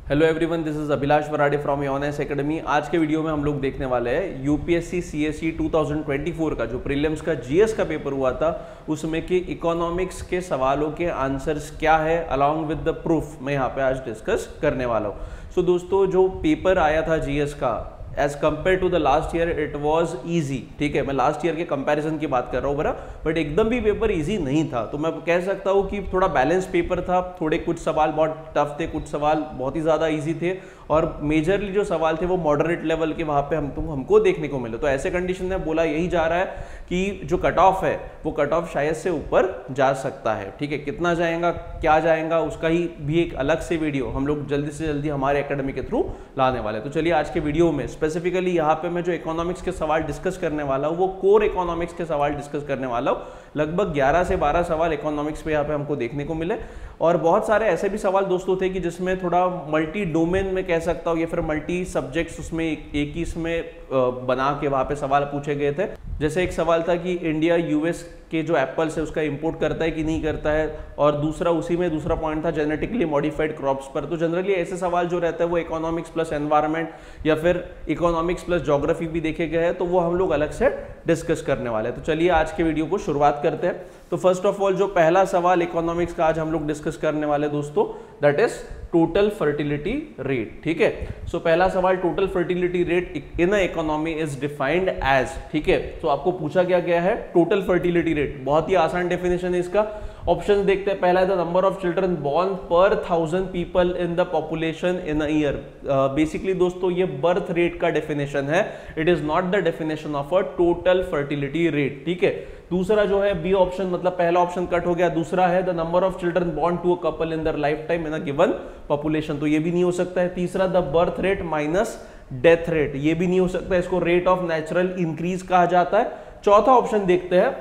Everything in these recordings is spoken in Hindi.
Hello everyone, this is Abhilash Varade from Younes Academy. आज के वीडियो में हम लोग देखने वाले हैं यूपीएससी सीएसई 2024 का जो प्रीलिम्स का जीएस का पेपर हुआ था उसमें के इकोनॉमिक्स के सवालों के आंसर्स क्या है अलॉन्ग विद द प्रूफ मैं यहाँ पे आज डिस्कस करने वाला हूँ। सो दोस्तों, जो पेपर आया था जीएस का as compare to the last year it was easy. ठीक है, मैं लास्ट ईयर के कंपैरिजन की बात कर रहा हूँ बरा, बट एकदम भी पेपर ईजी नहीं था। तो मैं कह सकता हूँ कि थोड़ा बैलेंस पेपर था। थोड़े कुछ सवाल बहुत टफ थे, कुछ सवाल बहुत ही ज़्यादा ईजी थे और मेजरली जो सवाल थे वो मॉडरेट लेवल के वहाँ पे हमको देखने को मिले। तो ऐसे कंडीशन में बोला यही जा रहा है कि जो कट ऑफ है वो कट ऑफ शायद से ऊपर जा सकता है। ठीक है, कितना जाएगा क्या जाएगा उसका ही भी एक अलग से वीडियो हम लोग जल्दी से जल्दी हमारे एकेडमी के थ्रू लाने वाले। तो चलिए आज के वीडियो में स्पेसिफिकली यहाँ पे मैं जो इकोनॉमिक्स के सवाल डिस्कस करने वाला हूँ वो कोर इकोनॉमिक्स के सवाल डिस्कस करने वाला हूँ। लगभग 11 से 12 सवाल इकोनॉमिक्स पे यहाँ पे हमको देखने को मिले और बहुत सारे ऐसे भी सवाल दोस्तों थे कि जिसमें थोड़ा मल्टी डोमेन में कह सकता हूँ या फिर मल्टी सब्जेक्ट्स उसमें एक ही इसमें बना के वहाँ पे सवाल पूछे गए थे। जैसे एक सवाल था कि इंडिया यूएस के जो एप्पल्स है उसका इंपोर्ट करता है कि नहीं करता है, और दूसरा उसी में दूसरा पॉइंट था जेनेटिकली मॉडिफाइड क्रॉप्स पर। तो जनरली ऐसे सवाल जो रहता है वो इकोनॉमिक्स प्लस एनवायरनमेंट या फिर इकोनॉमिक्स प्लस ज्योग्राफी भी देखे गए हैं, तो वो हम लोग अलग से डिस्कस करने वाले हैं। तो चलिए आज के वीडियो को शुरुआत करते हैं। तो फर्स्ट ऑफ ऑल जो पहला सवाल इकोनॉमिक्स का आज हम लोग डिस्कस करने वाले दोस्तों, that is total fertility rate. ठीक है, सो पहला सवाल, total fertility rate in a economy is defined as. ठीक है, तो आपको पूछा क्या गया है टोटल फर्टिलिटी रेट। बहुत ही आसान डेफिनेशन है इसका। ऑप्शन देखते हैं। पहला है the number of children born पर 1000 people in the population in a year. Basically दोस्तों ये बर्थ रेट का डेफिनेशन है, it is not the definition of a total fertility rate. ठीक है, दूसरा जो है बी ऑप्शन, मतलब पहला ऑप्शन कट हो गया। दूसरा है the number of children born to a couple in their lifetime in a given population, तो ये भी नहीं हो सकता है। तीसरा the birth rate minus death rate, ये भी नहीं हो सकता है, इसको रेट ऑफ नेचुरल इंक्रीज कहा जाता है। चौथा ऑप्शन देखते हैं,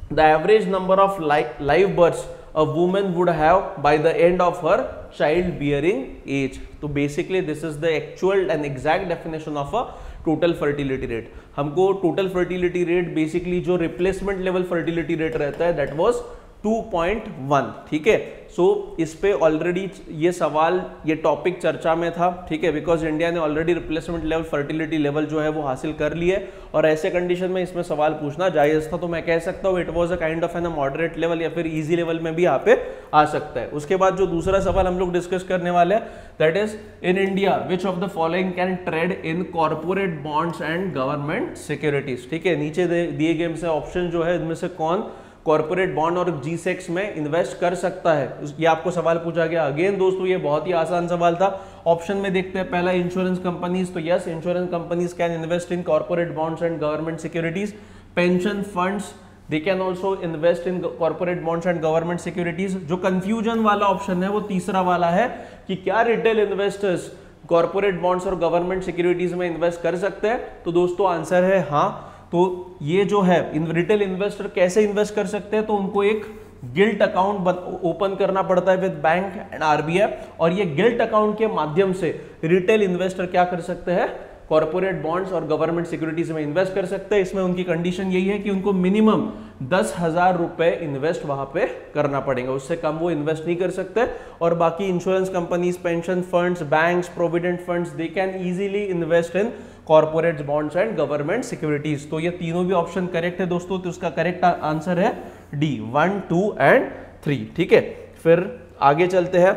the average number of live births a woman would have by the end of her child bearing age. तो basically this is the actual and exact definition of a total fertility rate. हमको total fertility rate basically जो replacement level fertility rate रहता है that was 2.1। ठीक है, सो इस पे ऑलरेडी ये सवाल ये टॉपिक चर्चा में था। ठीक है, बिकॉज इंडिया ने already replacement level fertility level जो है वो हासिल कर लिए और ऐसे कंडीशन में इसमें सवाल पूछना जायज था। तो मैं कह सकता हूँ it was a kind of an moderate level या फिर इजी लेवल में भी यहाँ पे आ सकता है। उसके बाद जो दूसरा सवाल हम लोग डिस्कस करने वाले हैं that is in India which of the following can trade in corporate bonds and government securities. ठीक है, नीचे दिए गए से ऑप्शन जो है इनमें से कौन कॉर्पोरेट बॉन्ड और G-Secs में इन्वेस्ट कर सकता है, ये आपको सवाल पूछा गया। अगेन दोस्तों ये बहुत ही आसान सवाल था। ऑप्शन में देखते हैं, पहला इंश्योरेंस कंपनीज, तो yes insurance companies can invest in corporate bonds and government securities. Pension funds they can also invest in corporate bonds and government securities. जो कंफ्यूजन वाला ऑप्शन है वो तीसरा वाला है कि क्या रिटेल इन्वेस्टर्स कॉर्पोरेट बॉन्ड्स और गवर्नमेंट सिक्योरिटीज में इन्वेस्ट कर सकते हैं। तो दोस्तों आंसर है हाँ। तो ये जो है रिटेल इन्वेस्टर कैसे इन्वेस्ट कर सकते हैं, तो उनको एक गिल्ट अकाउंट ओपन करना पड़ता है विद बैंक एंड आरबीआई, और ये गिल्ट अकाउंट के माध्यम से रिटेल इन्वेस्टर क्या कर सकते हैं, कॉर्पोरेट बॉन्ड्स और गवर्नमेंट सिक्योरिटीज में इन्वेस्ट कर सकते हैं। इसमें उनकी कंडीशन यही है कि उनको मिनिमम 10,000 रुपए इन्वेस्ट वहां पे करना पड़ेगा, उससे कम वो इन्वेस्ट नहीं कर सकते। और बाकी insurance companies, pension funds, banks, provident funds they can easily invest in corporate bonds and government securities. तो ये तीनों भी ऑप्शन करेक्ट है दोस्तों, तो उसका करेक्ट आंसर है डी 1, 2 एंड 3। ठीक है, फिर आगे चलते हैं।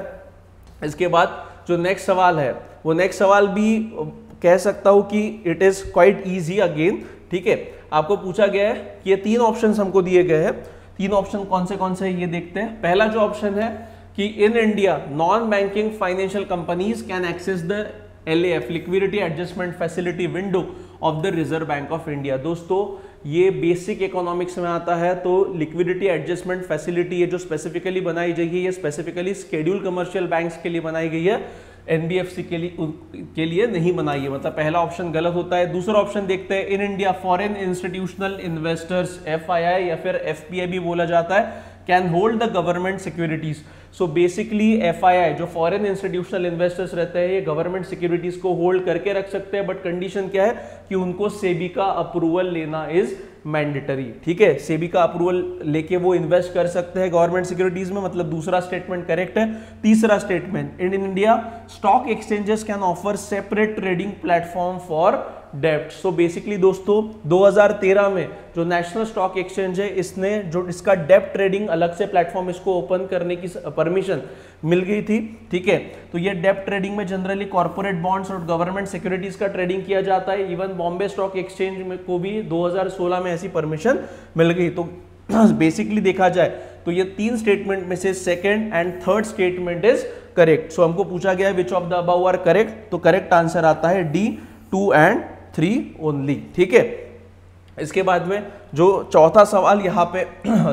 इसके बाद जो नेक्स्ट सवाल है वो नेक्स्ट सवाल भी कह सकता हूं कि it is quite easy again. ठीक है, आपको पूछा गया है कि ये तीन ऑप्शंस हमको दिए गए हैं। तीन ऑप्शन कौन से ये देखते हैं। पहला जो ऑप्शन है कि in India non banking financial companies can access the LAF liquidity adjustment facility window of the Reserve Bank of India. दोस्तों ये बेसिक इकोनॉमिक्स में आता है। तो लिक्विडिटी एडजस्टमेंट फैसिलिटी ये जो स्पेसिफिकली बनाई गई है ये स्पेसिफिकली शेड्यूल कमर्शियल बैंक्स के लिए बनाई गई है, NBFC के लिए नहीं बनाई है, मतलब पहला ऑप्शन गलत होता है। दूसरा ऑप्शन देखते हैं, in India foreign institutional investors FII या फिर FPI भी बोला जाता है, can hold the government securities. So basically FII जो फॉरेन इंस्टीट्यूशनल इन्वेस्टर्स रहते हैं ये गवर्नमेंट सिक्योरिटीज को होल्ड करके रख सकते हैं, बट कंडीशन क्या है कि उनको सेबी का अप्रूवल लेना इज मैंडेटरी, ठीक है। सेबी का अप्रूवल लेके वो इन्वेस्ट कर सकते हैं गवर्नमेंट सिक्योरिटीज में, मतलब दूसरा स्टेटमेंट करेक्ट है। तीसरा statement, in India stock exchanges can offer separate trading platform for डेप्ट। सो बेसिकली दोस्तों 2013 में जो नेशनल स्टॉक एक्सचेंज है, इसने जो इसका डेप्ट ट्रेडिंग अलग से प्लेटफॉर्म इसको ओपन करने की परमिशन मिल गई थी, ठीक है। तो ये डेप्ट ट्रेडिंग में जनरली कॉर्पोरेट बॉन्ड्स और गवर्नमेंट सिक्योरिटीज का ट्रेडिंग किया जाता है। इवन बॉम्बे स्टॉक एक्सचेंज में को भी 2016 में ऐसी परमिशन मिल गई। तो बेसिकली देखा जाए तो ये तीन स्टेटमेंट में से second and third statement is correct. So हमको पूछा गया which of the above are correct, तो करेक्ट आंसर आता है डी, 2 and 3 ओनली, ठीक है। इसके बाद में जो चौथा सवाल यहाँ पे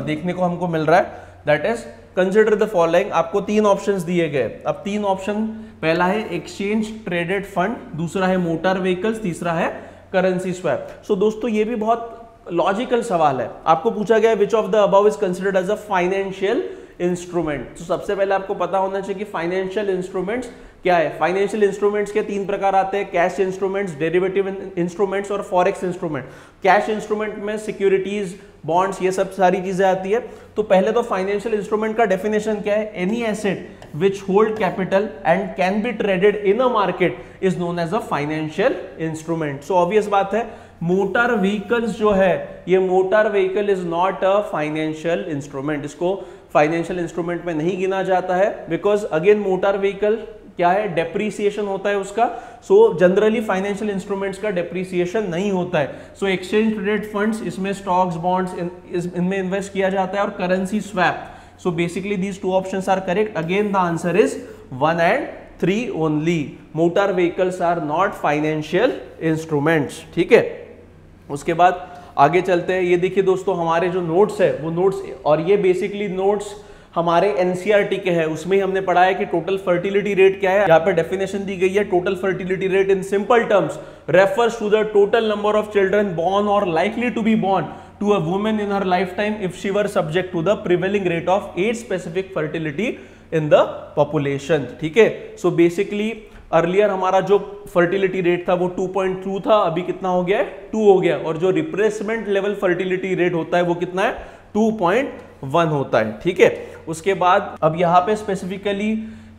देखने को हमको मिल रहा है, that is consider the following. आपको तीन ऑप्शंस दिए गए। अब तीन ऑप्शन, पहला है एक्सचेंज ट्रेडेड फंड, दूसरा है मोटर व्हीकल्स, तीसरा है करेंसी स्वैप। सो दोस्तों ये भी बहुत लॉजिकल सवाल है। आपको पूछा गया which of the above is considered as a financial instrument. तो सबसे पहले आपको पता होना चाहिए कि फाइनेंशियल इंस्ट्रूमेंट्स क्या है। फाइनेंशियल इंस्ट्रूमेंट्स के तीन प्रकार आते हैं, कैश इंस्ट्रूमेंट्स, डेरिवेटिव इंस्ट्रूमेंट्स और फॉरेक्स इंस्ट्रूमेंट। कैश इंस्ट्रूमेंट में सिक्योरिटीज, बॉन्ड्स, ये सब सारी चीजें आती है। तो पहले तो फाइनेंशियल इंस्ट्रूमेंट का डेफिनेशन क्या है, any asset which hold capital and can be traded in a market is known as a financial instrument. So obvious बात है मोटर व्हीकल्स जो है, ये motor vehicle is not a financial instrument, इसको फाइनेंशियल इंस्ट्रूमेंट में नहीं गिना जाता है, बिकॉज अगेन मोटर व्हीकल क्या है, डेप्रीसिएशन होता है उसका। सो जनरली फाइनेंशियल इंस्ट्रूमेंट्स का डेप्रीसिएशन नहीं होता है। सो एक्सचेंज ट्रेडेड फंड्स, इसमें स्टॉक्स, बॉन्ड्स इनमें इन्वेस्ट किया जाता है, और currency swap. So basically these two options are correct. Again the answer is 1 and 3 only. Motor vehicles are not financial instruments, ठीक है। उसके बाद आगे चलते हैं। ये देखिए दोस्तों हमारे जो नोट्स है वो नोट्स, और ये बेसिकली नोट्स हमारे एनसीईआरटी के हैं। उसमें हमने पढ़ा है कि टोटल फर्टिलिटी रेट क्या है। यहाँ पे डेफिनेशन दी गई है, total fertility rate in simple terms refers to the total number of children born or likely to be born to a woman in her lifetime if she were subject to the prevailing rate of age specific fertility in the population, ठीक है। सो बेसिकली अर्लियर हमारा जो फर्टिलिटी रेट था वो 2.2 था, अभी कितना हो गया है, 2 हो गया। और जो रिप्लेसमेंट लेवल फर्टिलिटी रेट होता है वो कितना है, 2.1 होता है, ठीक है। उसके बाद अब यहाँ पे स्पेसिफिकली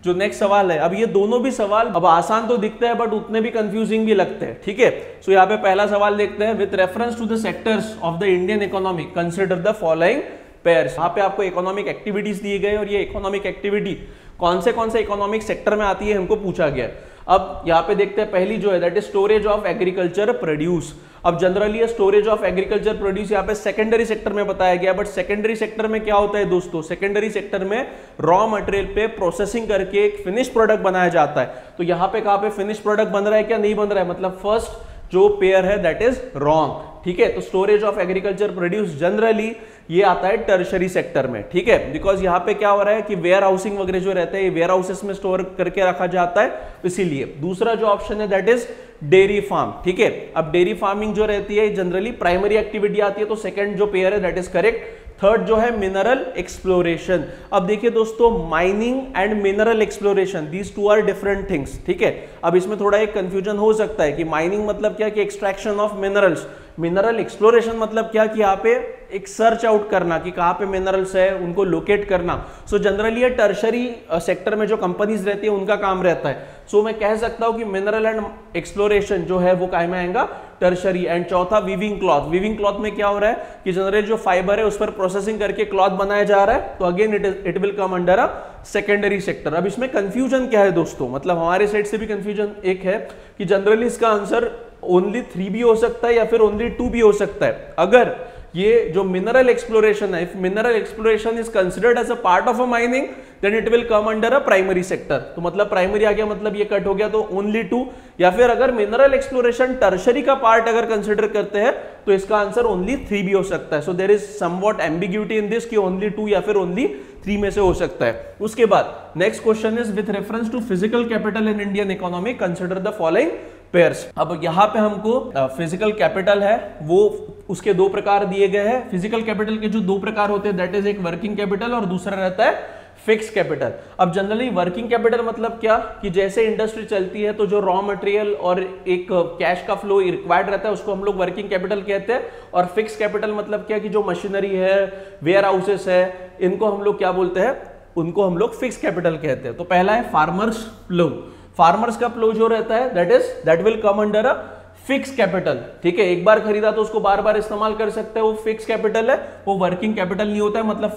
जो नेक्स्ट सवाल है, अब ये दोनों भी सवाल अब आसान तो दिखते हैं बट उतने भी कंफ्यूजिंग भी लगते हैं, ठीक है। सो यहाँ पे पहला सवाल देखते हैं, with reference to the sectors of the Indian economy consider the following pairs. यहाँ पे आपको इकोनॉमिक एक्टिविटीज दिए गए, और ये इकोनॉमिक एक्टिविटी कौन से इकोनॉमिक सेक्टर में आती है हमको पूछा गया। अब यहाँ पे देखते हैं पहली जो है that is storage of agriculture produce. अब generally storage of agriculture produce यहाँ पे सेकेंडरी सेक्टर में बताया गया, बट सेकेंडरी सेक्टर में क्या होता है दोस्तों, सेकेंडरी सेक्टर में रॉ मटेरियल पे प्रोसेसिंग करके एक फिनिश प्रोडक्ट बनाया जाता है। तो यहाँ पे कहाँ पे फिनिश प्रोडक्ट बन रहा है, क्या नहीं बन रहा है, मतलब फर्स्ट जो पेयर है दैट इज रॉन्ग, ठीक है। तो storage of agriculture produce generally ये आता है टर्शरी सेक्टर में, ठीक है। बिकॉज यहाँ पे क्या हो रहा है कि वेयर हाउसिंग वगैरह जो रहता है ये वेयर हाउसेस में स्टोर करके रखा जाता है, इसीलिए। दूसरा जो ऑप्शन है दैट इज डेयरी फार्म, ठीक है। अब डेयरी फार्मिंग जो रहती है जनरली प्राइमरी एक्टिविटी आती है, तो सेकंड जो पेयर है दैट इज करेक्ट। थर्ड जो है मिनरल एक्सप्लोरेशन। अब देखिए दोस्तों mining and mineral exploration, these two are different things, ठीक है। अब इसमें थोड़ा एक कंफ्यूजन हो सकता है कि माइनिंग मतलब क्या, कि extraction of minerals. Mineral exploration मतलब क्या, कि यहाँ पे एक सर्च आउट करना कि कहाँ पे मिनरल्स है, उनको लोकेट करना। सो जनरली ये टर्शरी सेक्टर में जो कंपनीज रहती है उनका काम रहता है। सो मैं कह सकता हूँ कि मिनरल एंड एक्सप्लोरेशन जो है वो काय में आएगा, टर्शरी। एंड चौथा वीविंग क्लॉथ। वीविंग क्लॉथ में क्या हो रहा है कि जनरली जो फाइबर है उस पर प्रोसेसिंग करके क्लॉथ बनाया जा रहा है, तो again it will come under a secondary sector. अब इसमें कंफ्यूजन क्या है दोस्तों, मतलब हमारे साइड से भी कंफ्यूजन एक है कि जनरली इसका आंसर ओनली 3 भी हो सकता है या फिर ओनली 2 भी हो सकता है। अगर ये जो मिनरल एक्सप्लोरेशन है, if mineral exploration is considered as a part of a mining then it will come under a primary sector. तो मतलब प्राइमरी आ गया, मतलब ये कट हो गया, तो ओनली 2। या फिर अगर मिनरल एक्सप्लोरेशन टर्शरी का पार्ट अगर कंसिडर करते हैं तो इसका आंसर ओनली 3 भी हो सकता है। So there is somewhat ambiguity in this कि ओनली 2 या फिर ओनली 3 में से हो सकता है। उसके बाद next question is with reference to physical capital in Indian economy consider the following pairs. अब यहाँ पे हमको फिजिकल कैपिटल है वो उसके 2 प्रकार दिए गए हैं। फिजिकल कैपिटल के जो 2 प्रकार होते हैं दैट इज एक वर्किंग कैपिटल और दूसरा रहता है फिक्स कैपिटल। अब जनरली वर्किंग कैपिटल मतलब क्या कि जैसे इंडस्ट्री चलती है तो जो रॉ मटेरियल और एक कैश का फ्लो रिक्वायर्ड रहता है उसको हम लोग वर्किंग कैपिटल कहते हैं। और फिक्स कैपिटल मतलब क्या कि जो मशीनरी है, वेयर हाउसेस है, इनको हम लोग क्या बोलते हैं, उनको हम लोग फिक्स कैपिटल कहते हैं। तो पहला है फार्मर्स प्लो। फार्मर्स का प्लो जो रहता है that will come under a fix capital. ठीक है, एक बार खरीदा तो उसको बार बार इस्तेमाल कर सकते हैं, वो फिक्स कैपिटल है, वो वर्किंग कैपिटल नहीं होता है। मतलब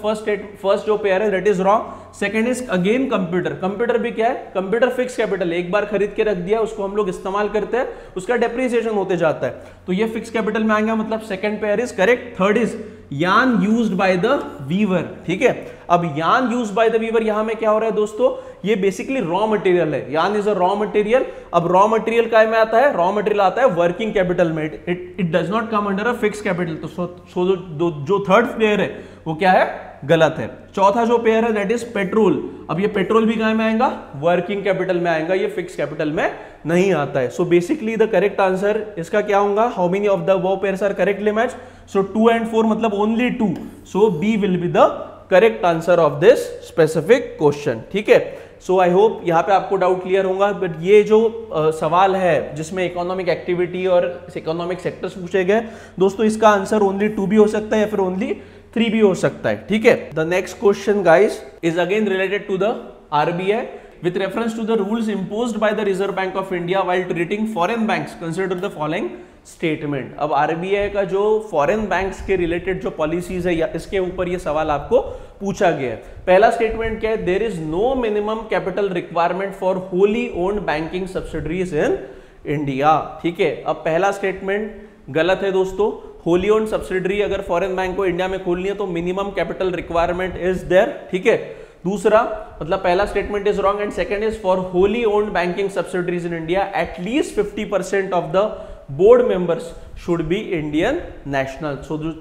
फर्स्ट जो पेयर है that is wrong. Second is again computer. Computer भी क्या है, कंप्यूटर फिक्स कैपिटल है, एक बार खरीद के रख दिया उसको हम लोग इस्तेमाल करते हैं, उसका डेप्रिसिएशन होते जाता है, तो ये फिक्स कैपिटल में आएगा, मतलब second pair is correct. Third is yarn used by the weaver. ठीक है, अब yarn used by the weaver यहां में क्या हो रहा है दोस्तों, ये बेसिकली रॉ मटेरियल है। Yarn is a raw material. अब रॉ मटेरियल काय में आता है, रॉ मटेरियल आता है वर्किंग कैपिटल में, it does not come under a fix capital. तो जो थर्ड पेयर है वो क्या है, गलत है। चौथा जो पेयर है दैट इज पेट्रोल। अब ये पेट्रोल भी काय में आएगा, वर्किंग कैपिटल में आएगा, ये फिक्स कैपिटल में नहीं आता है। So basically the correct answer इसका क्या होगा, how many of the above pairs are correctly matched, so 2 and 4 मतलब only 2, so B will be the correct answer of this specific question. ठीक है, सो आई होप यहाँ पे आपको डाउट क्लियर होगा। बट ये जो सवाल है जिसमें इकोनॉमिक एक्टिविटी और इकोनॉमिक सेक्टर्स पूछे गए दोस्तों, इसका आंसर ओनली 2 भी हो सकता है या फिर ओनली 3 भी हो सकता है। ठीक है, the next question guys is again related to the RBI with reference to the rules imposed by the Reserve Bank of India while treating foreign banks, consider the following statement। अब आरबीआई का जो फॉरेन बैंक्स के रिलेटेड जो पॉलिसीज है, या इसके ऊपर ये सवाल आपको पूछा गया है। पहला स्टेटमेंट क्या है, there is no minimum capital requirement for wholly owned banking subsidiaries in India. ठीक है, अब पहला स्टेटमेंट गलत है दोस्तों। होली ओन्ड सब्सिडरी अगर फॉरेन बैंक को इंडिया में खोलनी है तो minimum capital requirement is there. ठीक है, दूसरा मतलब पहला statement is wrong and second is for wholly owned banking subsidiaries in India at least 50% of the board members should be Indian national. सो जो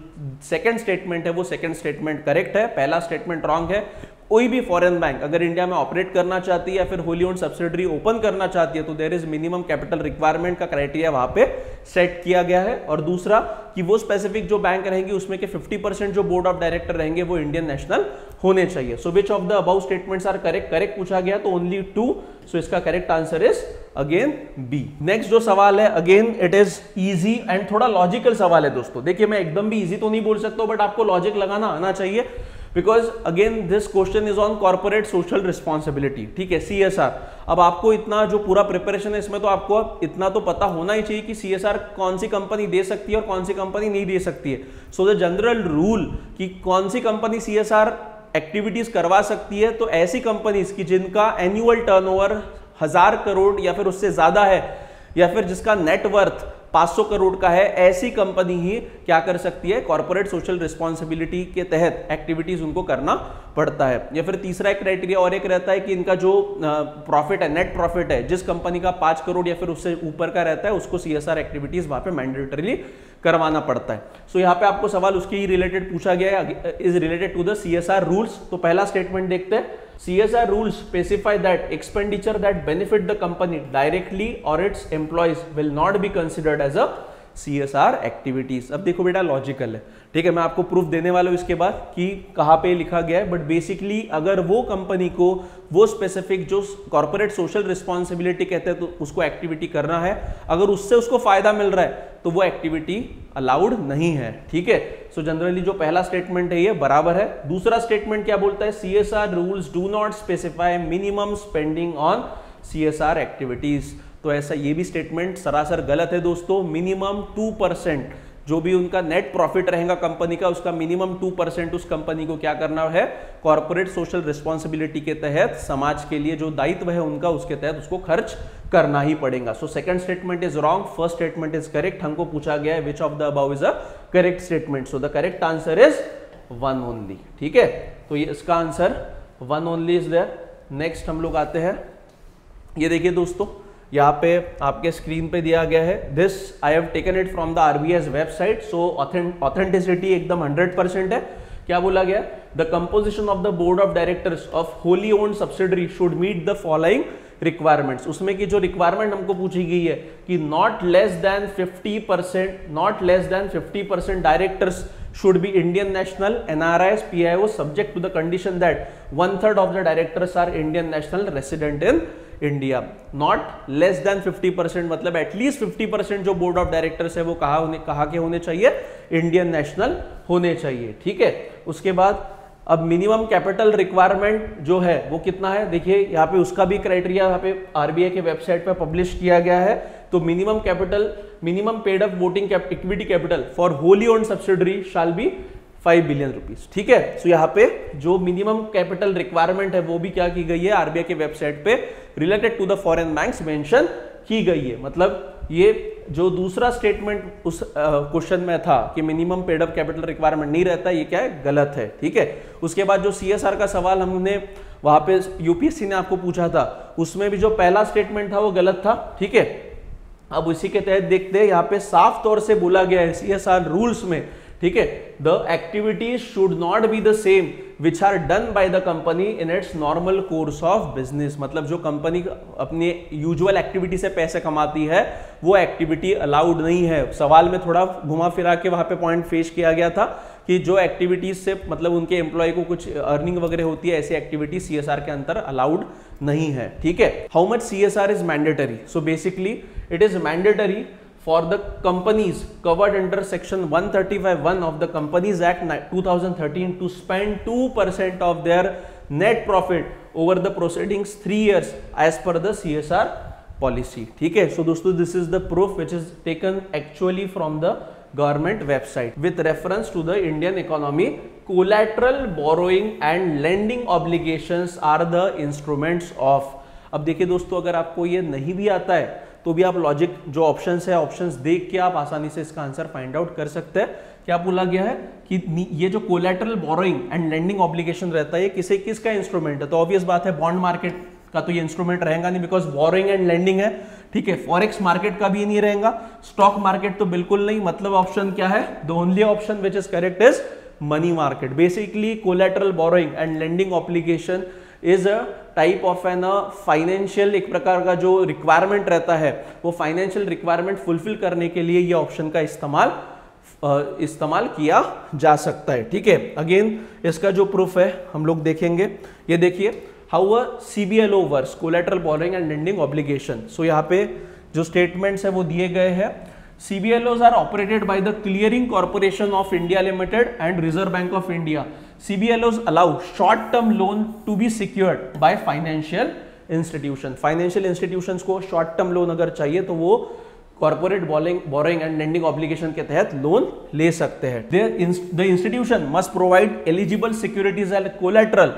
सेकंड स्टेटमेंट है वो सेकंड स्टेटमेंट करेक्ट है, पहला स्टेटमेंट रॉन्ग है। कोई भी फॉरेन बैंक अगर इंडिया में ऑपरेट करना चाहती है या फिर होली ओन्ड सब्सिडरी ओपन करना चाहती है तो there is minimum capital requirement का क्राइटेरिया वहां पे सेट किया गया है। और दूसरा कि वो स्पेसिफिक जो बैंक रहेंगी उसमें के 50% जो बोर्ड ऑफ डायरेक्टर रहेंगे वो इंडियन नेशनल होने चाहिए। So which of the above statements are correct पूछा गया तो ओनली 2, सो इसका correct answer is again B. Next जो सवाल है again it is easy and थोड़ा लॉजिकल सवाल है दोस्तों। देखिए मैं एकदम भी इजी तो नहीं बोल सकता बट आपको लॉजिक लगाना आना चाहिए, because again this question is on corporate social responsibility. ठीक है, सीएसआर। अब आपको इतना जो पूरा प्रिपरेशन है इसमें तो आपको इतना तो पता होना ही चाहिए कि सीएसआर कौन सी कंपनी दे सकती है और कौन सी कंपनी नहीं दे सकती है। सो द जनरल रूल कि कौन सी कंपनी सीएसआर एक्टिविटीज करवा सकती है, तो ऐसी कंपनीज की जिनका एनुअल टर्नओवर 1000 करोड़ या फिर उससे ज्यादा है या फिर जिसका नेटवर्थ 500 करोड़ का है, ऐसी कंपनी ही क्या कर सकती है, कॉर्पोरेट सोशल रिस्पॉन्सिबिलिटी के तहत एक्टिविटीज उनको करना पड़ता है। या फिर तीसरा एक क्राइटेरिया और एक रहता है कि इनका जो प्रॉफिट है, नेट प्रॉफिट है, जिस कंपनी का 5 करोड़ या फिर उससे ऊपर का रहता है उसको सीएसआर एक्टिविटीज वहां पे मैंडेटरीली करवाना पड़ता है। सो यहाँ पे आपको सवाल उसके ही रिलेटेड पूछा गया है, is related to the CSR rules. तो पहला स्टेटमेंट देखते हैं, CSR rules specify that expenditure that benefit the company directly or its employees will not be considered as a CSR activities। अब देखो बेटा लॉजिकल है, ठीक है, मैं आपको प्रूफ देने वाला हूं इसके बाद कि कहां पे लिखा गया है। बट बेसिकली अगर वो कंपनी को वो स्पेसिफिक जो कॉर्पोरेट सोशल रिस्पॉन्सिबिलिटी कहते हैं तो उसको एक्टिविटी करना है, अगर उससे उसको फायदा मिल रहा है तो वो एक्टिविटी अलाउड नहीं है। ठीक है, सो जनरली जो पहला स्टेटमेंट है ये बराबर है। दूसरा स्टेटमेंट क्या बोलता है, CSR rules do not specify minimum spending on CSR activities. तो ऐसा ये भी स्टेटमेंट सरासर गलत है दोस्तों। मिनिमम 2% जो भी उनका नेट प्रॉफिट रहेगा कंपनी का, उसका मिनिमम 2% उस कंपनी को क्या करना है, कॉर्पोरेट सोशल रिस्पॉन्सिबिलिटी के तहत समाज के लिए जो दायित्व है उनका उसके तहत उसको खर्च करना ही पड़ेगा। So second statement is wrong, first statement is correct. हमको पूछा गया है which of the above is a correct statement. So the correct answer is 1 only. ठीक है, तो ये इसका आंसर 1 ओनली इज देयर। नेक्स्ट हम लोग आते हैं, ये देखिए दोस्तों यहाँ पे आपके स्क्रीन पे दिया गया है, this I have taken it from the RBI website. So authenticity एकदम 100% है। क्या बोला गया, the composition of the board of directors of wholly owned subsidiary should meet the following requirements, उसमें की जो रिक्वायरमेंट हमको पूछी गई है कि not less than 50% directors should be Indian national, NRIs, PIOs, subject to the condition that 1/3 of the directors are Indian national resident in India. Not less than 50%, मतलब एटलीस्ट 50% जो बोर्ड ऑफ डायरेक्टर्स है वो कहाँ के होने चाहिए, इंडियन नेशनल होने चाहिए। ठीक है, उसके बाद अब मिनिमम कैपिटल रिक्वायरमेंट जो है वो कितना है, देखिए यहाँ पे उसका भी क्राइटेरिया यहाँ पे आरबीआई के वेबसाइट पे पब्लिश किया गया है। तो minimum paid up voting equity capital for wholly owned subsidiary shall be 5 billion rupees. ठीक है, सो यहाँ पे जो मिनिमम कैपिटल रिक्वायरमेंट है वो भी क्या की गई है, आरबीआई के वेबसाइट पे related to the foreign banks mention की गई है। मतलब ये जो दूसरा स्टेटमेंट उस क्वेश्चन में था कि minimum paid up capital requirement नहीं रहता, ये क्या है, गलत है। ठीक है, उसके बाद जो सीएसआर का सवाल हमने वहां पे यूपीएससी ने आपको पूछा था, उसमें भी जो पहला स्टेटमेंट था वो गलत था। ठीक है, अब इसी के तहत देखते हैं, यहाँ पे साफ तौर से बोला गया है सीएसआर रूल्स में, ठीक है, the activities should not be the same which are done by the company in its normal course of business. मतलब जो कंपनी अपने यूजुअल एक्टिविटी से पैसे कमाती है वो एक्टिविटी अलाउड नहीं है। सवाल में थोड़ा घुमा फिरा के वहां पे पॉइंट पेश किया गया था कि जो एक्टिविटीज से मतलब उनके एम्प्लॉय को कुछ अर्निंग वगैरह होती है, ऐसी एक्टिविटी सीएसआर के अंदर अलाउड नहीं है। ठीक है, how much CSR is mandatory, so basically it is mandatory for the companies covered under section 135(1) of the Companies Act 2013 to spend 2% of their net profit over the proceedings 3 years as per the CSR policy. ठीक है, so दोस्तों this is the proof which is taken actually from the government website with reference to the Indian economy. Collateral borrowing and lending obligations are the instruments of. अब देखिए दोस्तों, अगर आपको ये नहीं भी आता है तो भी आप लॉजिक जो ऑप्शंस है, ऑप्शंस देख के आप आसानी से इसका आंसर फाइंड आउट कर सकते हैं। क्या बोला गया है कि ये जो collateral borrowing and lending obligation रहता है, ये किसका इंस्ट्रूमेंट है, तो ऑब्वियस बात है बॉन्ड मार्केट का तो ये इंस्ट्रूमेंट रहेगा नहीं, बिकॉज बोरोइंग एंड लेंडिंग है। ठीक है, फॉरेक्स मार्केट का भी नहीं रहेगा, स्टॉक मार्केट तो बिल्कुल नहीं। मतलब ऑप्शन क्या है, the only option which is correct is money market. Basically collateral borrowing and lending obligation is a type of an financial, एक प्रकार का जो रिक्वायरमेंट रहता है वो फाइनेंशियल रिक्वायरमेंट फुलफिल करने के लिए ये ऑप्शन का इस्तेमाल किया जा सकता है। ठीक है, अगेन इसका जो प्रूफ है हम लोग देखेंगे, ये देखिए how a CBLO works, collateral borrowing and lending obligation. So यहाँ पे जो स्टेटमेंट्स है वो दिए गए हैं। CBLOs are operated by the Clearing Corporation of India Limited and Reserve Bank of India. CBLOs allow short-term loan to be secured by financial institution. Financial institutions को short-term loan अगर चाहिए तो वो corporate borrowing and lending obligation के तहत लोन ले सकते हैं। The institution must provide eligible securities and collateral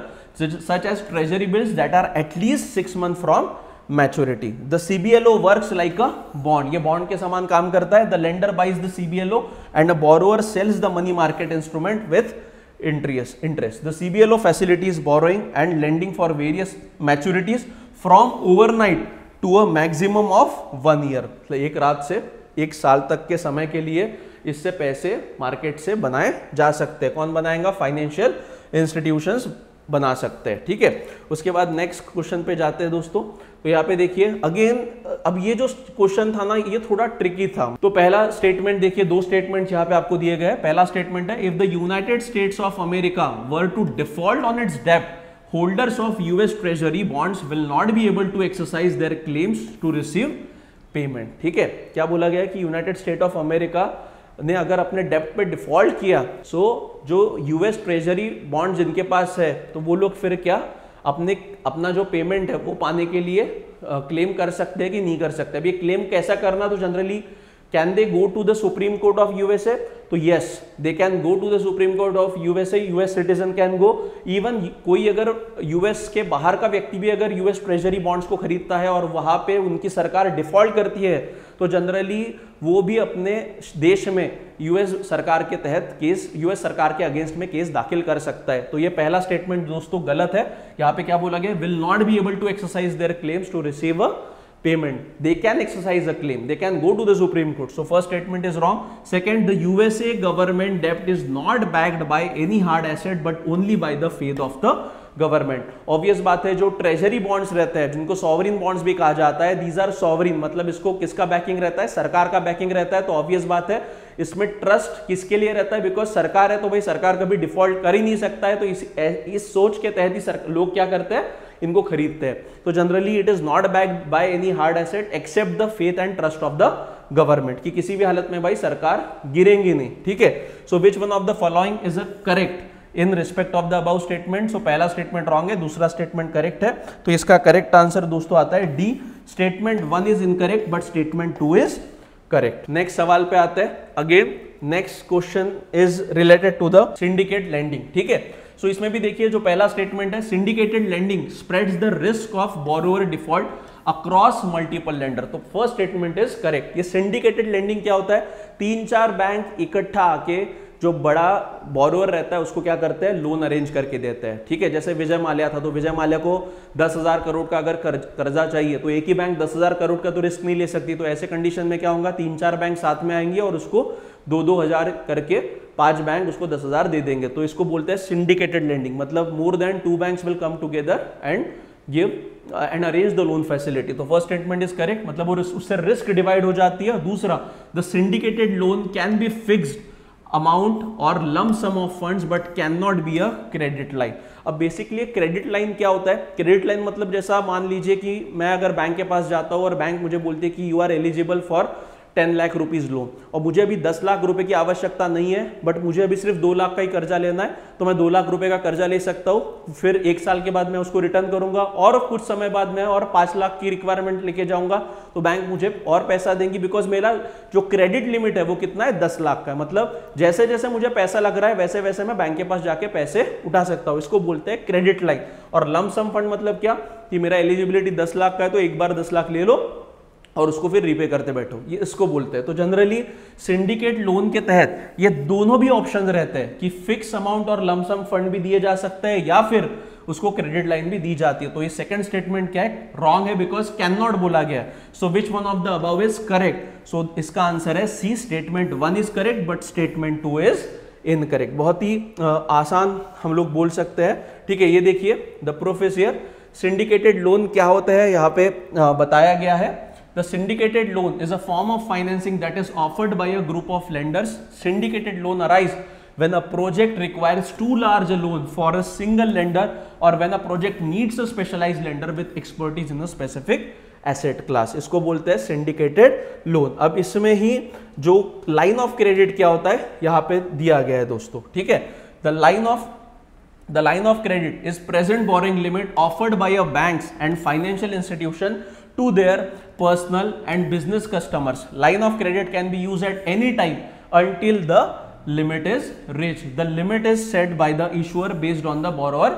such as treasury bills that are at least 6 months from maturity. The CBLO works like a bond. ये bond के समान काम करता है। The lender buys the CBLO and a borrower sells the money market instrument with interest. The CBLO facilitates borrowing and lending for various maturities from overnight to a maximum of 1 year. मतलब एक रात से 1 साल तक के समय के लिए इससे पैसे मार्केट से बनाए जा सकते हैं। कौन बनाएगा, फाइनेंशियल इंस्टीट्यूशंस बना सकते हैं। ठीक है, उसके बाद नेक्स्ट क्वेश्चन पे जाते हैं दोस्तों। तो यहाँ पे देखिए अगेन, अब ये जो क्वेश्चन था ना ये थोड़ा ट्रिकी था। तो पहला स्टेटमेंट देखिए, 2 स्टेटमेंट यहाँ पे आपको दिए गए। पहला स्टेटमेंट है, if the United States of America were to default on its डेब्ट, holders of US treasury bonds will not be able to exercise their claims to receive payment. ठीक है, क्या बोला गया कि यूनाइटेड स्टेट ऑफ अमेरिका ने अगर अपने डेब्ट पे डिफॉल्ट किया, सो जो यूएस ट्रेजरी बॉन्ड जिनके पास है तो वो लोग फिर क्या अपना जो पेमेंट है वो पाने के लिए क्लेम कर सकते हैं कि नहीं कर सकते। अब ये क्लेम कैसा करना, तो generally can they go to the Supreme Court of USA, तो yes they can go to the Supreme Court of USA. US citizen can go, even कोई अगर यूएस के बाहर का व्यक्ति भी अगर यूएस ट्रेजरी बॉन्ड्स को खरीदता है और वहां पे उनकी सरकार डिफॉल्ट करती है तो जनरली वो भी अपने देश में यूएस सरकार के तहत केस, यूएस सरकार के अगेंस्ट में केस दाखिल कर सकता है। तो ये पहला स्टेटमेंट दोस्तों गलत है। यहाँ पे क्या बोला गया, will not be able to exercise their claims to receive a payment, they can exercise a claim, they can go to the Supreme Court. So first statement is wrong. Second, the USA government debt is not backed by any hard asset but only by the faith of the government. Obvious बात है, जो ट्रेजरी बॉन्ड्स रहते हैं जिनको सॉवरिन बॉन्ड्स भी कहा जाता है, दीज आर सॉवरिन, मतलब इसको किसका बैकिंग रहता है, सरकार का बैकिंग रहता है. तो ऑब्वियस बात है इसमें ट्रस्ट किसके लिए रहता है, बिकॉज सरकार है तो भाई सरकार कभी डिफॉल्ट कर ही नहीं सकता है. तो इस सोच के तहत ही लोग क्या करते हैं, इनको खरीदते हैं. तो generally it is not backed by any hard asset except the faith and trust of the government, कि किसी भी हालत में भाई सरकार गिरेंगी नहीं. ठीक है. So which one of the following is a correct in respect of the above statement. So पहला स्टेटमेंट रॉन्ग है, दूसरा स्टेटमेंट करेक्ट है. तो इसका करेक्ट आंसर दोस्तों आता है D. Statement 1 is incorrect but statement 2 is correct. Next सवाल पे आते हैं. Again next question is related to the syndicate lending. ठीक है. सो इसमें भी देखिए जो पहला स्टेटमेंट है, syndicated lending spreads the risk of borrower default across multiple lender. तो फर्स्ट स्टेटमेंट इज करेक्ट. ये सिंडिकेटेड लेंडिंग क्या होता है, 3-4 बैंक इकट्ठा आके जो बड़ा बोरोवर रहता है उसको क्या करते हैं, लोन अरेंज करके देते हैं. ठीक है. जैसे विजय माल्या था, तो विजय माल्या को 10,000 करोड़ का अगर कर्जा चाहिए तो एक ही बैंक 10,000 करोड़ का तो रिस्क नहीं ले सकती. तो ऐसे कंडीशन में क्या होगा, 3-4 बैंक साथ में आएंगे और उसको 2-2 हजार करके 5 बैंक उसको 10,000 दे देंगे. तो इसको बोलते हैं सिंडिकेटेड लेंडिंग. मतलब more than 2 banks will come together and give and arrange the loan facility. तो फर्स्ट स्टेटमेंट इज करेक्ट, मतलब उससे रिस्क डिवाइड हो जाती है. दूसरा, the syndicated loan can be fixed amount और lump sum of funds but can not be a credit line. अब बेसिकली क्रेडिट लाइन क्या होता है, क्रेडिट लाइन मतलब जैसा मान लीजिए कि मैं अगर बैंक के पास जाता हूं और बैंक मुझे बोलती है कि you are eligible for 10 lakh rupees loan, और मुझे अभी 10 लाख रुपए की आवश्यकता नहीं है बट मुझे अभी सिर्फ 2 लाख का ही कर्जा लेना है, तो मैं 2 लाख रुपए का कर्जा ले सकता हूं. फिर 1 साल के बाद मैं उसको रिटर्न करूंगा और कुछ समय बाद मैं और 5 लाख की रिक्वायरमेंट लेके जाऊंगा तो बैंक मुझे और पैसा देंगी, बिकॉज मेरा जो क्रेडिट लिमिट है वो कितना है, 10 लाख का. मतलब जैसे जैसे मुझे पैसा लग रहा है वैसे वैसे मैं बैंक के पास जाके पैसे उठा सकता हूं. इसको बोलते हैं क्रेडिट लाइन. और लम सम फंड मतलब क्या, कि मेरा एलिजिबिलिटी 10 लाख का है तो एक बार 10 लाख ले लो और उसको फिर रीपे करते बैठो, ये इसको बोलते हैं. तो जनरली सिंडिकेट लोन के तहत ये दोनों भी ऑप्शन रहते हैं कि फिक्स अमाउंट और लमसम फंड भी दिए जा सकते हैं या फिर उसको क्रेडिट लाइन भी दी जाती है. तो ये सेकंड स्टेटमेंट क्या है, रॉन्ग है, बिकॉज कैन नॉट बोला गया. So which one of the above is correct. So इसका आंसर है C. Statement 1 is correct but statement 2 is incorrect. बहुत ही आसान हम लोग बोल सकते हैं. ठीक है. ये देखिए the proof here. Syndicated loan क्या होता है यहाँ पे बताया गया है. The syndicated loan is a form of financing that is offered by a group of lenders. Syndicated loan arise when a project requires too large a loan for a single lender or when a project needs a specialized lender with expertise in a specific asset class. इसको बोलते हैं syndicated loan. अब इसमें ही जो line of credit क्या होता है यहाँ पे दिया गया है दोस्तों. ठीक है. The line of credit is present borrowing limit offered by a banks and financial institution to their personal and business customers. Line of credit can be used at any time until the limit is reached. The limit is set by the issuer based on the borrower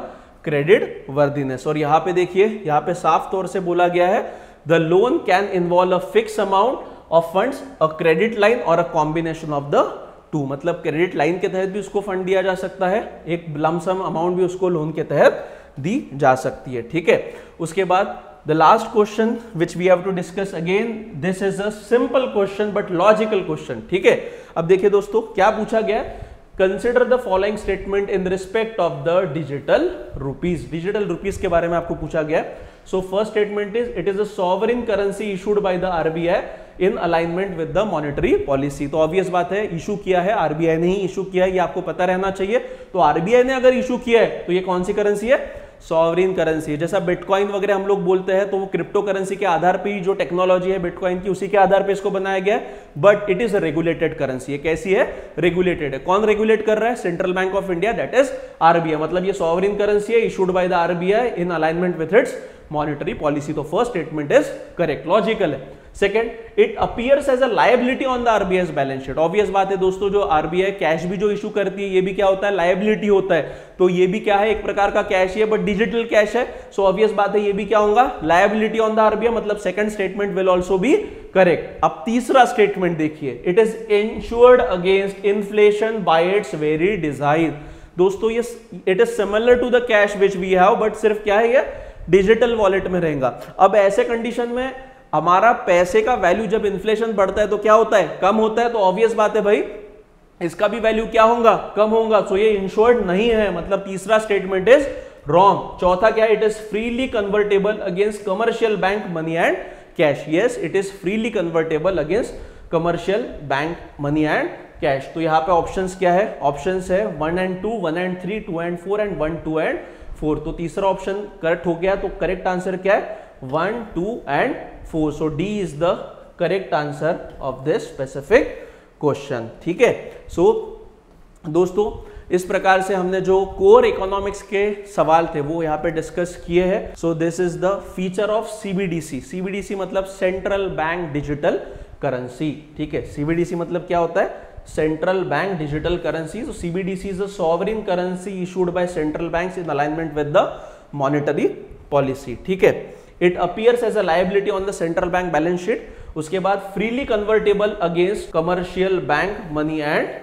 credit worthiness. और यहाँ पे देखिए, यहाँ पे साफ तौर से बोला गया है the loan can involve a fixed amount of funds, a credit line or a combination of the two. मतलब क्रेडिट लाइन के तहत भी उसको फंड दिया जा सकता है, एक लमसम अमाउंट भी उसको लोन के तहत दी जा सकती है. ठीक है. उसके बाद the last question which we have to discuss again, this is a simple question but logical question. ठीक है. अब देखिए दोस्तों क्या पूछा गया है, consider the following statement in respect of the digital rupees. digital rupees के बारे में आपको पूछा गया है. So first statement is it is a sovereign currency issued by the RBI in alignment with the monetary policy. तो obvious बात है, इशू किया है RBI ने ही इशू किया है, ये आपको पता रहना चाहिए. तो RBI ने अगर इशू किया है तो ये कौन सी करेंसी है, सॉवरिन करेंसी. जैसा बिटकॉइन वगैरह हम लोग बोलते हैं तो वो क्रिप्टो करेंसी के आधार पे ही जो टेक्नोलॉजी है बिटकॉइन की उसी के आधार पे इसको बनाया गया है. But it is a regulated currency. ये कैसी है, रेगुलेटेड है. कौन रेगुलेट कर रहा है, central bank of India, that is RBI. मतलब ये सॉवरिन करेंसी है issued by the RBI in alignment with its monetary policy. तो first statement is correct, logical है. Second, it appears as a liability on the RBI balance sheet. Obvious बात है दोस्तों, जो आरबीआई कैश भी जो इशू करती है ये भी क्या होता है, लायबिलिटी होता है. तो ये भी क्या है, एक प्रकार का कैश है बट डिजिटल कैश है. सो ऑब्वियस बात है ये भी क्या होगा, लायबिलिटी ऑन द आरबीआई. मतलब second statement will also be correct. अब तीसरा स्टेटमेंट देखिए, it is insured against inflation by its very design. दोस्तों ये it is similar to the cash which we have but सिर्फ क्या है, ये डिजिटल वॉलेट में रहेगा. अब ऐसे कंडीशन में हमारा पैसे का वैल्यू जब इन्फ्लेशन बढ़ता है तो क्या होता है, कम होता है। तो ऑब्वियस बात है भाई इसका भी वैल्यू क्या होगा, कम होगा। सो ये इंश्योर्ड नहीं है, मतलब तीसरा स्टेटमेंट इज रॉन्ग। चौथा क्या है, it is freely convertible against commercial bank money and cash. Yes, it is freely convertible against commercial bank money and cash. तो यहां पे ऑप्शंस क्या है, ऑप्शंस है 1 and 2, 1 and 3, 2 and 4 and 1, 2 and 4। तो तीसरा ऑप्शन करेक्ट हो गया। तो करेक्ट आंसर क्या है, 1, 2 and 4। So D is the correct answer of this specific question. ठीक है। सो दोस्तों इस प्रकार से हमने जो कोर इकोनॉमिक्स के सवाल थे वो यहाँ पे डिस्कस किए हैं। So this is the feature of CBDC. CBDC मतलब सेंट्रल बैंक डिजिटल करेंसी। ठीक है, सीबीडीसी मतलब क्या होता है, central bank digital currency. So CBDC is a sovereign currency issued by central banks in alignment with the monetary policy. ठीक है, it appears as a liability on the central bank balance sheet. उसके बाद freely convertible against commercial bank money and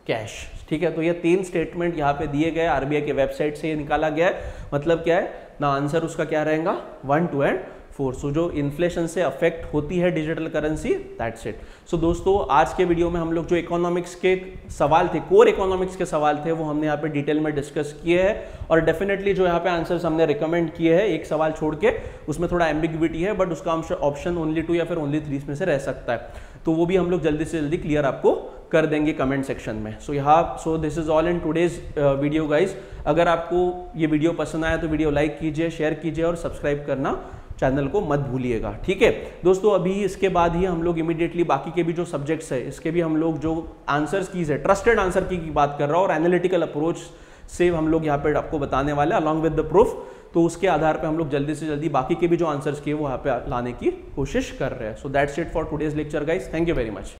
cash. ठीक है, तो ये 3 स्टेटमेंट यहाँ पे दिए गए, आरबीआई के वेबसाइट से ये निकाला गया है। मतलब क्या है ना, आंसर उसका क्या रहेगा, 1, 2 and 4। सो जो इन्फ्लेशन से अफेक्ट होती है डिजिटल करेंसी, दैट्स इट। सो दोस्तों आज के वीडियो में हम लोग जो इकोनॉमिक्स के सवाल थे, कोर इकोनॉमिक्स के सवाल थे, वो हमने यहाँ पे डिटेल में डिस्कस किए हैं। और डेफिनेटली जो यहाँ पे आंसर्स हमने रिकमेंड किए हैं, एक सवाल छोड़ के उसमें थोड़ा एम्बिग्विटी है, बट उसका ऑप्शन ओनली 2 या फिर ओनली 3 में से रह सकता है। तो वो भी हम लोग जल्दी से जल्दी क्लियर आपको कर देंगे कमेंट सेक्शन में। So this is all in today's video guys. अगर आपको ये वीडियो पसंद आया तो वीडियो लाइक कीजिए, शेयर कीजिए और सब्सक्राइब करना चैनल को मत भूलिएगा। ठीक है दोस्तों, अभी इसके बाद ही हम लोग इमीडिएटली बाकी के भी जो सब्जेक्ट्स है इसके भी हम लोग जो आंसर्स कीज है, ट्रस्टेड आंसर की बात कर रहा हूँ, और एनालिटिकल अप्रोच से हम लोग यहाँ पे आपको बताने वाले हैं अलॉन्ग विद द प्रूफ। तो उसके आधार पे हम लोग जल्दी से जल्दी बाकी के भी जो आंसर्स किए वो यहाँ पे लाने की कोशिश कर रहे हैं। So that's it for today's lecture guys, thank you very much.